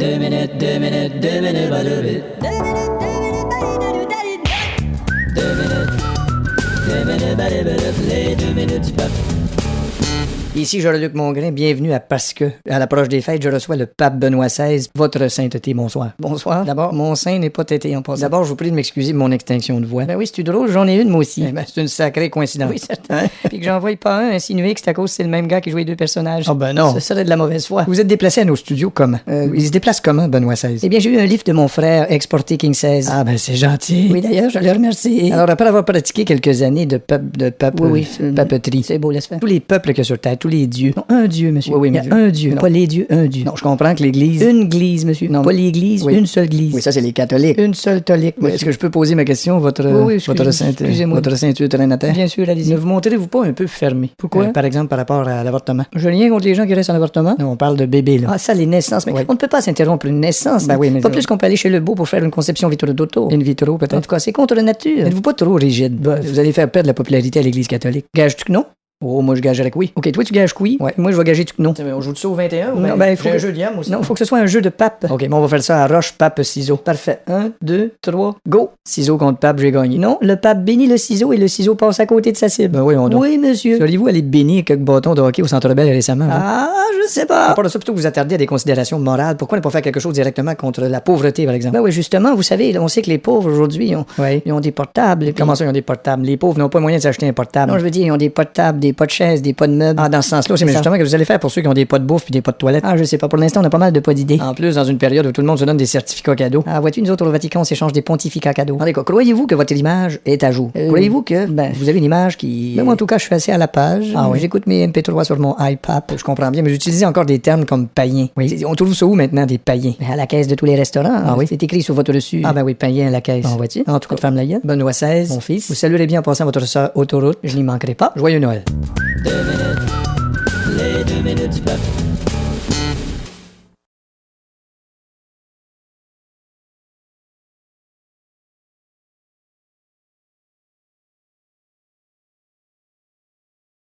2 minutes, 2 minutes, 2 minutes, pas de vite. 2 minutes, 2 minutes, pas de vite, les 2 minutes du peuple. Ici Jean-Luc Mongrain, bienvenue à Parce que. À l'approche des fêtes, je reçois le pape Benoît XVI, votre sainteté, bonsoir. Bonsoir. D'abord, mon sein n'est pas tété en passant. D'abord, je vous prie de m'excuser de mon extinction de voix. Ben oui, c'est drôle, j'en ai une moi aussi. Ben, c'est une sacrée coïncidence. Oui, certain. Puis que j'en voie pas un insinuer que c'est à cause que c'est le même gars qui joue les deux personnages. Ah ben non. Ce serait de la mauvaise foi. Vous êtes déplacé à nos studios comment? Il se déplace comment, Benoît XVI? Eh bien, j'ai eu un livre de mon frère exporté King XVI. Ah ben c'est gentil. Oui, d'ailleurs, je le remercie. Alors, après avoir pratiqué quelques années de papeterie. C'est beau, laisse faire. Tous les peuples qu'il y a sur Terre, tous les dieux. Non, un Dieu, monsieur. Oui, il y a un Dieu. Non. Pas les dieux, un Dieu. Non, je comprends que l'Église... Une Église, monsieur. Non, pas l'Église, une seule Église. Oui, ça, c'est les catholiques. Une seule tolique. Oui, est-ce que je peux poser ma question, votre ceinture trinitaire? Bien sûr, allez-y. Ne vous montrez-vous pas un peu fermé? Pourquoi? Par exemple, par rapport à l'avortement. Je n'ai rien contre les gens qui restent en avortement. Non, on parle de bébés, là. Ah, ça, les naissances. Mais on ne peut pas s'interrompre une naissance. Ben oui, mais... Pas plus qu'on peut aller chez le beau pour faire une conception vitro d'auto. In vitro, peut-être. En tout cas, c'est contre la nature. Êtes-vous pas trop rigide? Ben, vous allez faire perdre la popularité à l'Église catholique. Gage-tu que non? Oh, moi, je gagerais que oui. OK, toi, tu gages que oui. Ouais. Moi, je vais gager que non. On joue de ça au 21 ou non, ben, il faut un jeu d'IAM aussi. Non, il faut que ce soit un jeu de pape. OK, bon, on va faire ça à roche, pape, ciseaux. Parfait. 1, 2, 3, go. Ciseaux contre pape, j'ai gagné. Non, le pape bénit le ciseau et le ciseau passe à côté de sa cible. Ben oui, on doit. Oui, monsieur. Seriez-vous aller bénir quelques bâtons de hockey au Centre Bell récemment? Ah, je sais pas. À part de ça, plutôt que vous attarder à des considérations morales, pourquoi ne pas faire quelque chose directement contre la pauvreté, par exemple? Ben oui, justement, vous savez, on sait que les pauvres aujourd'hui, ils ont des portables. Puis... Comment ça, ils ont des portables? Les pauvres n'ont pas moyen de s'acheter un portable. Non, je veux dire, ils ont des pots de table, des pots de chaise, des pots de meubles. Ah, dans ce sens-là, c'est justement que vous allez faire pour ceux qui ont des pots de bouffe puis des pots de toilette. Ah, je sais pas. Pour l'instant, on a pas mal de pots d'idées. En plus, dans une période où tout le monde se donne des certificats cadeaux. Ah, vois-tu, nous autres au Vatican, on s'échange des pontificats cadeaux. Allez, quoi, croyez-vous que votre image est à jour? Croyez-vous que, vous avez une image qui... Ben, moi, en tout cas, je suis assez à la page. Ah oui. J'écoute mes MP3 sur mon iPad. Je comprends bien, mais j'utilise encore des termes comme païen. Oui. On trouve ça où maintenant, des païens? À la caisse de tous les restaurants. Ah oui. C'est écrit sur votre reçu. Ah, ben oui, païen à la caisse. En vois-tu? En tout cas, femme la gueule. Benoît XVI, mon fils. Vous saluerez bien en passant votre sœur autoroute. Je n'y manquerai pas. Joyeux Noël. 2 minutes, les 2 minutes du peuple.